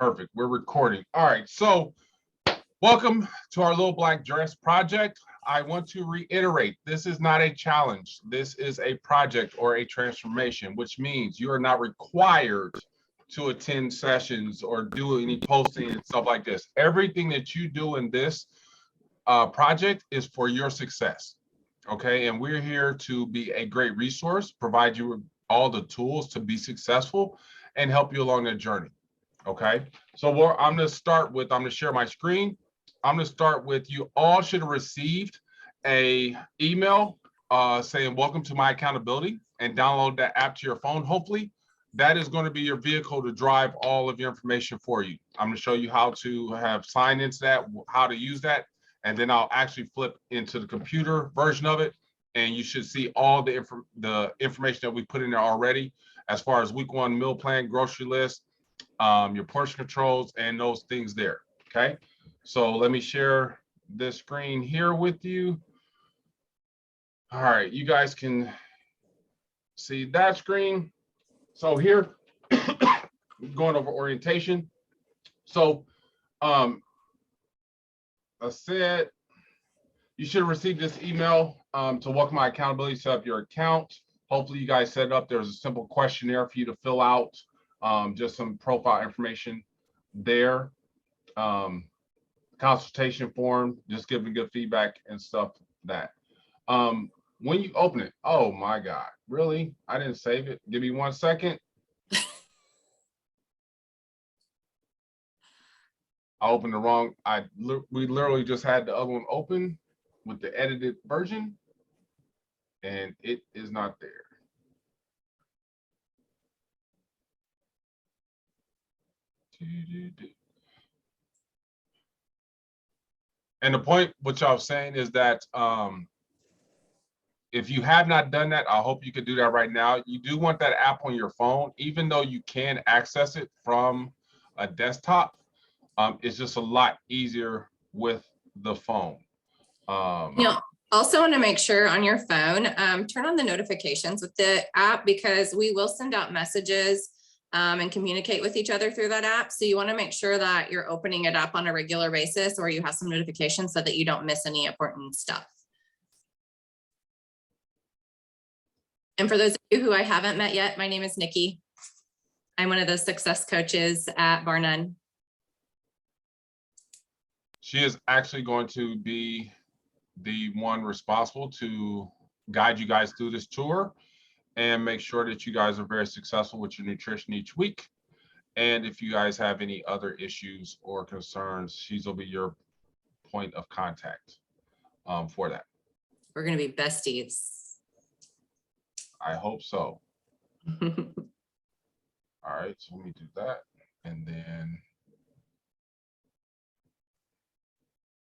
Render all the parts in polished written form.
Perfect. We're recording. All right. So welcome to our Little Black Dress project. I want to reiterate, this is not a challenge. This is a project or a transformation, which means you are not required to attend sessions or do any posting and stuff like this. Everything that you do in this project is for your success. Okay. And we're here to be a great resource, provide you with all the tools to be successful and help you along that journey. Okay. So what I'm going to start with, I'm going to share my screen. I'm going to start with, you all should have received a email saying welcome to my accountability, and download that app to your phone. Hopefully that is going to be your vehicle to drive all of your information for you. I'm going to show you how to have signed into that, how to use that, and then I'll actually flip into the computer version of it, and you should see all the information that we put in there already, as far as week 1 meal plan, grocery list, your portion controls, and those things there. Okay, so let me share this screen here with you. All right, you guys can see that screen. So here, going over orientation. So I said you should have received this email to welcome my accountability, set up your account. Hopefully you guys set it up. There's a simple questionnaire for you to fill out, just some profile information there. Consultation form, just giving good feedback and stuff like that. When you open it, oh my God, really? I didn't save it. Give me 1 second. I opened the wrong, we literally just had the other one open with the edited version, and it is not there. And the point which I was saying is that if you have not done that, I hope you could do that right now. You do want that app on your phone, even though you can access it from a desktop. It's just a lot easier with the phone. You'll also want to make sure on your phone, turn on the notifications with the app, because we will send out messages and communicate with each other through that app. So you want to make sure that you're opening it up on a regular basis, or you have some notifications so that you don't miss any important stuff. And for those of you who I haven't met yet, my name is Nikki. I'm one of the success coaches at Bar None. She is actually going to be the one responsible to guide you guys through this tour and make sure that you guys are very successful with your nutrition each week. And if you guys have any other issues or concerns, she'll be your point of contact for that. We're going to be besties. I hope so. All right, so let me do that. And then,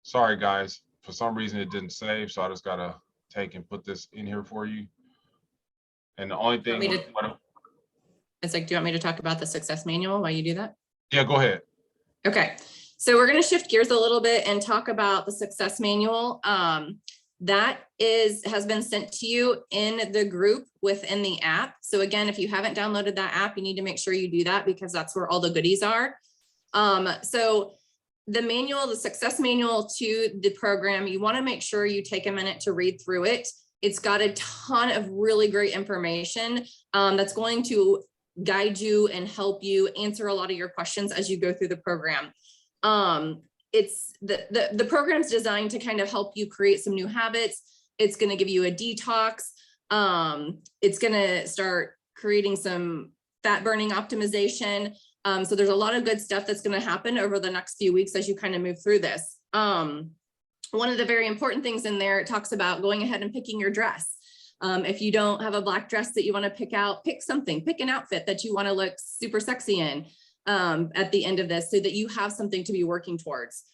sorry guys, for some reason it didn't save, so I just gotta take and put this in here for you. And the only thing, it's like, do you want me to talk about the success manual while you do that? Yeah, go ahead. Okay, so we're going to shift gears a little bit and talk about the success manual. That has been sent to you in the group within the app. So again, if you haven't downloaded that app, you need to make sure you do that, because that's where all the goodies are. So the manual, the success manual to the program, you want to make sure you take a minute to read through it. It's got a ton of really great information that's going to guide you and help you answer a lot of your questions as you go through the program. It's the program's designed to kind of help you create some new habits. It's going to give you a detox. It's going to start creating some fat burning optimization. So there's a lot of good stuff that's going to happen over the next few weeks as you kind of move through this. One of the very important things in there, it talks about going ahead and picking your dress. If you don't have a black dress that you want to pick out, pick something, pick an outfit that you want to look super sexy in at the end of this, so that you have something to be working towards.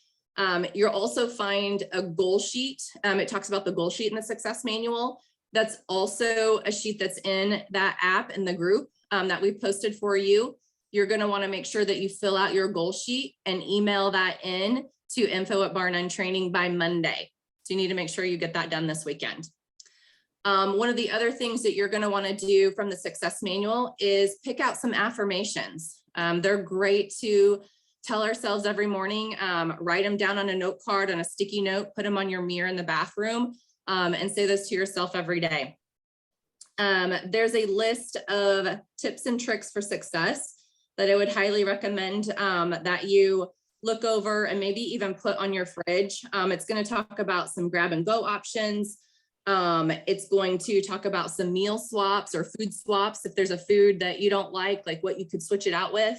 You'll also find a goal sheet. It talks about the goal sheet in the success manual. That's also a sheet that's in that app in the group that we've posted for you. You're going to want to make sure that you fill out your goal sheet and email that in to info@barnonetraining by Monday. So you need to make sure you get that done this weekend. One of the other things that you're going to want to do from the success manual is pick out some affirmations. They're great to tell ourselves every morning, write them down on a note card, on a sticky note, put them on your mirror in the bathroom, and say this to yourself every day. There's a list of tips and tricks for success that I would highly recommend that you look over and maybe even put on your fridge. It's going to talk about some grab and go options. It's going to talk about some meal swaps or food swaps. If there's a food that you don't like what you could switch it out with.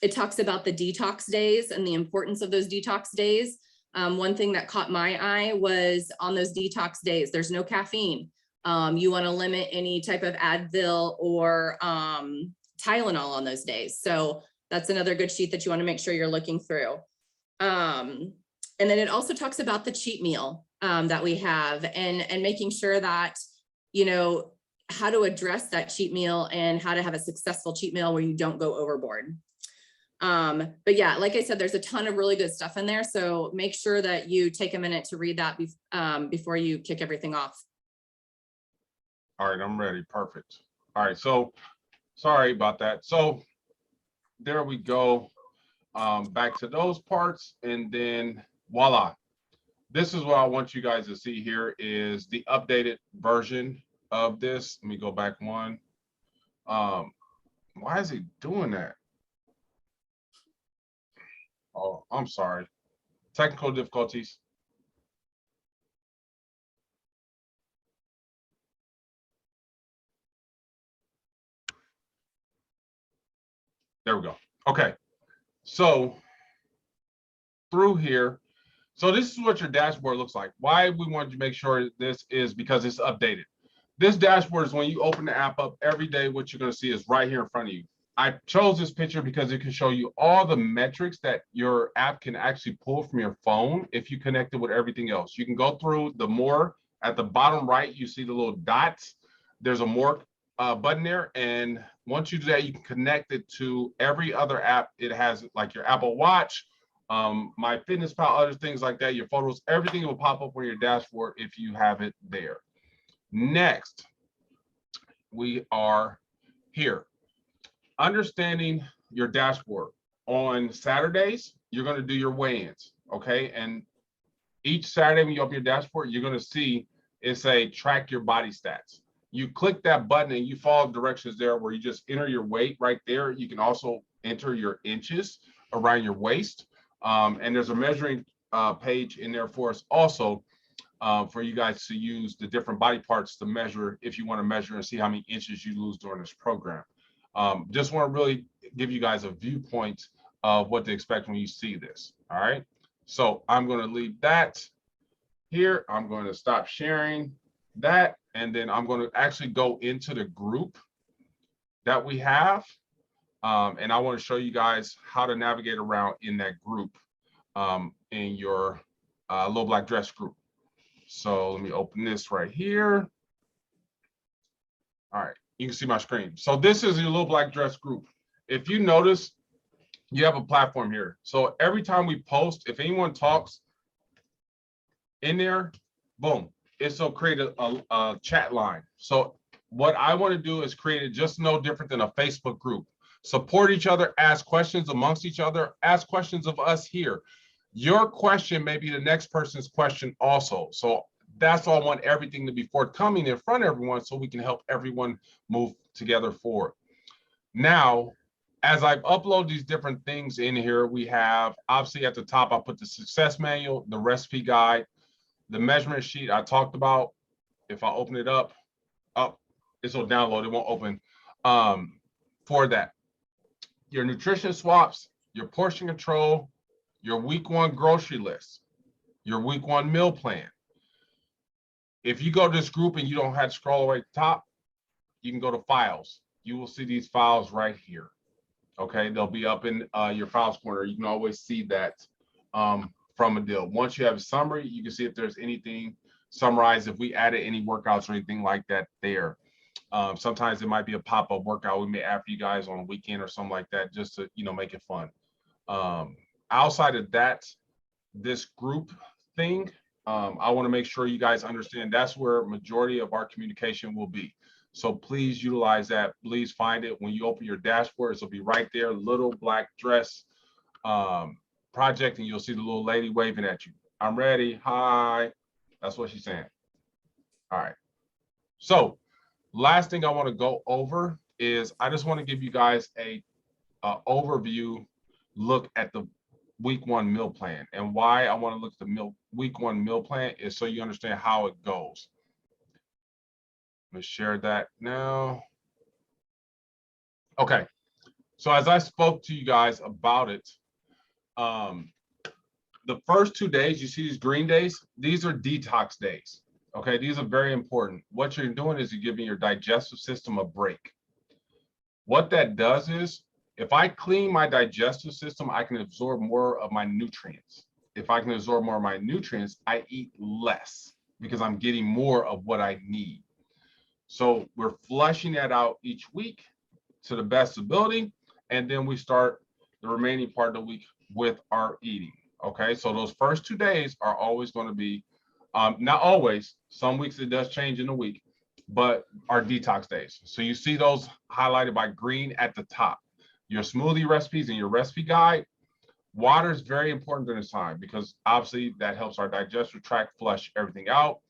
It talks about the detox days and the importance of those detox days. One thing that caught my eye was on those detox days, there's no caffeine. You want to limit any type of Advil or Tylenol on those days. So that's another good sheet that you want to make sure you're looking through. And then it also talks about the cheat meal that we have and making sure that, you know, how to address that cheat meal and how to have a successful cheat meal where you don't go overboard. But yeah, like I said, there's a ton of really good stuff in there. So make sure that you take a minute to read that before you kick everything off. All right, I'm ready. Perfect. All right, so sorry about that. So there we go. Back to those parts, and then voila. This is what I want you guys to see here is the updated version of this. Let me go back one. Why is he doing that? Oh, I'm sorry. Technical difficulties. There we go. Okay. So through here, so this is what your dashboard looks like. Why we wanted to make sure this is because it's updated. This dashboard is when you open the app up every day, what you're going to see is right here in front of you. I chose this picture because it can show you all the metrics that your app can actually pull from your phone if you connect it with everything else. You can go through the more at the bottom right, you see the little dots. There's a more button there. And once you do that, you can connect it to every other app. It has like your Apple Watch, MyFitnessPal, other things like that, your photos, everything will pop up on your dashboard if you have it there. Next, we are here. Understanding your dashboard. On Saturdays, you're going to do your weigh-ins, okay? And each Saturday when you open your dashboard, you're going to see it say track your body stats. You click that button and you follow directions there where you just enter your weight right there. You can also enter your inches around your waist. And there's a measuring page in there for us also for you guys to use the different body parts to measure if you want to measure and see how many inches you lose during this program. Just want to really give you guys a viewpoint of what to expect when you see this. All right. So I'm going to leave that here. I'm going to stop sharing that. And then I'm going to actually go into the group that we have. And I want to show you guys how to navigate around in that group in your Little Black Dress group. So let me open this right here. All right, you can see my screen. So this is your Little Black Dress group. If you notice, you have a platform here. So every time we post, if anyone talks in there, boom, it'll create a chat line. So what I want to do is create it just no different than a Facebook group. Support each other, ask questions amongst each other, ask questions of us here. Your question may be the next person's question also. So that's why I want everything to be forthcoming in front of everyone so we can help everyone move together forward. Now, as I've uploaded these different things in here, we have obviously at the top, I put the success manual, the recipe guide, the measurement sheet I talked about. If I open it up, this will download, it won't open for that. Your nutrition swaps, your portion control, your week 1 grocery list, your week 1 meal plan. If you go to this group and you don't have to scroll all the way to the top, you can go to files. You will see these files right here. Okay, they'll be up in your files corner. You can always see that from a deal. Once you have a summary, you can see if there's anything summarized, if we added any workouts or anything like that there. Sometimes it might be a pop-up workout we may add for you guys on a weekend or something like that, just to make it fun. Outside of that, this group thing, I want to make sure you guys understand that's where majority of our communication will be. So please utilize that. Please find it when you open your dashboard. It'll be right there, little black dress project, and you'll see the little lady waving at you. I'm ready. Hi. That's what she's saying. All right. So last thing I want to go over is I just want to give you guys a overview look at the week 1 meal plan. And why I want to look at the week 1 meal plan is so you understand how it goes. Let's share that now. Okay. So as I spoke to you guys about it, the first 2 days, you see these green days, these are detox days. Okay, these are very important. What you're doing is you're giving your digestive system a break. What that does is, if I clean my digestive system, I can absorb more of my nutrients. If I can absorb more of my nutrients, I eat less because I'm getting more of what I need. So we're flushing that out each week to the best ability, and then we start the remaining part of the week with our eating. Okay, so those first 2 days are always going to be, not always, some weeks it does change in a week, but our detox days. So you see those highlighted by green at the top. Your smoothie recipes and your recipe guide. Water is very important during this time because obviously that helps our digestive tract flush everything out.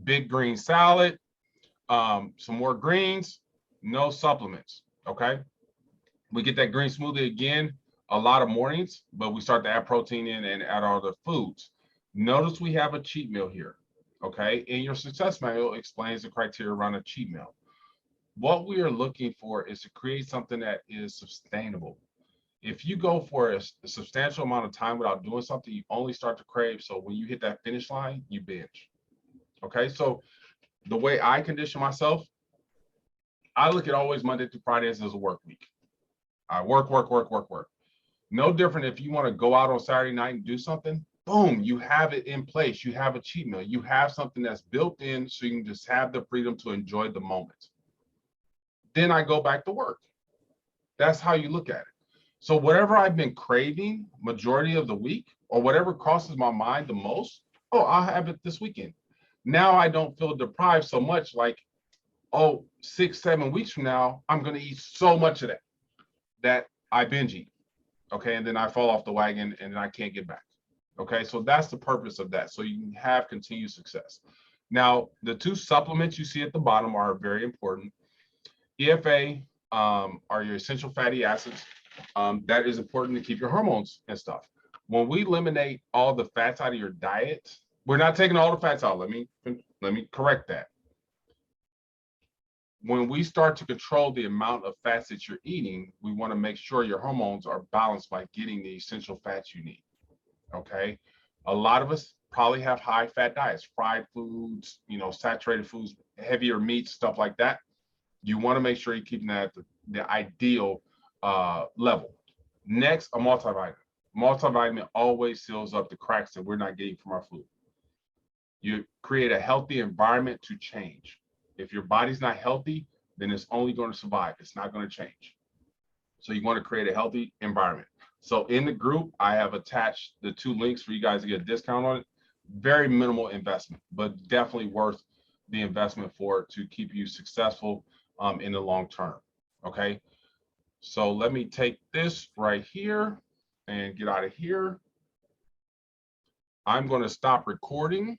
Big green salad, some more greens, no supplements. Okay, we get that green smoothie again a lot of mornings, but we start to add protein in and add all the foods. Notice we have a cheat meal here. Okay, in your success manual explains the criteria around a cheat meal. What we are looking for is to create something that is sustainable. If you go for a substantial amount of time without doing something, you only start to crave. So when you hit that finish line, you binge. Okay, so the way I condition myself, I look at always Monday through Fridays as a work week. I work. No different if you want to go out on Saturday night and do something, boom, you have it in place. You have a cheat meal. You have something that's built in so you can just have the freedom to enjoy the moment. Then I go back to work. That's how you look at it. So whatever I've been craving majority of the week, or whatever crosses my mind the most, oh, I'll have it this weekend. Now I don't feel deprived so much, like, oh, 6-7 weeks from now, I'm going to eat so much of that I binge eat. Okay, and then I fall off the wagon and then I can't get back. Okay, so that's the purpose of that. So you can have continued success. Now, the 2 supplements you see at the bottom are very important. EFA are your essential fatty acids. That is important to keep your hormones and stuff. When we eliminate all the fats out of your diet, we're not taking all the fats out. Let me correct that. When we start to control the amount of fats that you're eating, we want to make sure your hormones are balanced by getting the essential fats you need. Okay, a lot of us probably have high fat diets, fried foods, saturated foods, heavier meats, stuff like that. You want to make sure you're keeping that at the ideal level. Next, a multivitamin. Multivitamin always fills up the cracks that we're not getting from our food. You create a healthy environment to change. If your body's not healthy, then it's only going to survive. It's not going to change. So you want to create a healthy environment. So in the group, I have attached the 2 links for you guys to get a discount on it. Very minimal investment, but definitely worth the investment for it to keep you successful in the long term. Okay, so let me take this right here and get out of here. I'm going to stop recording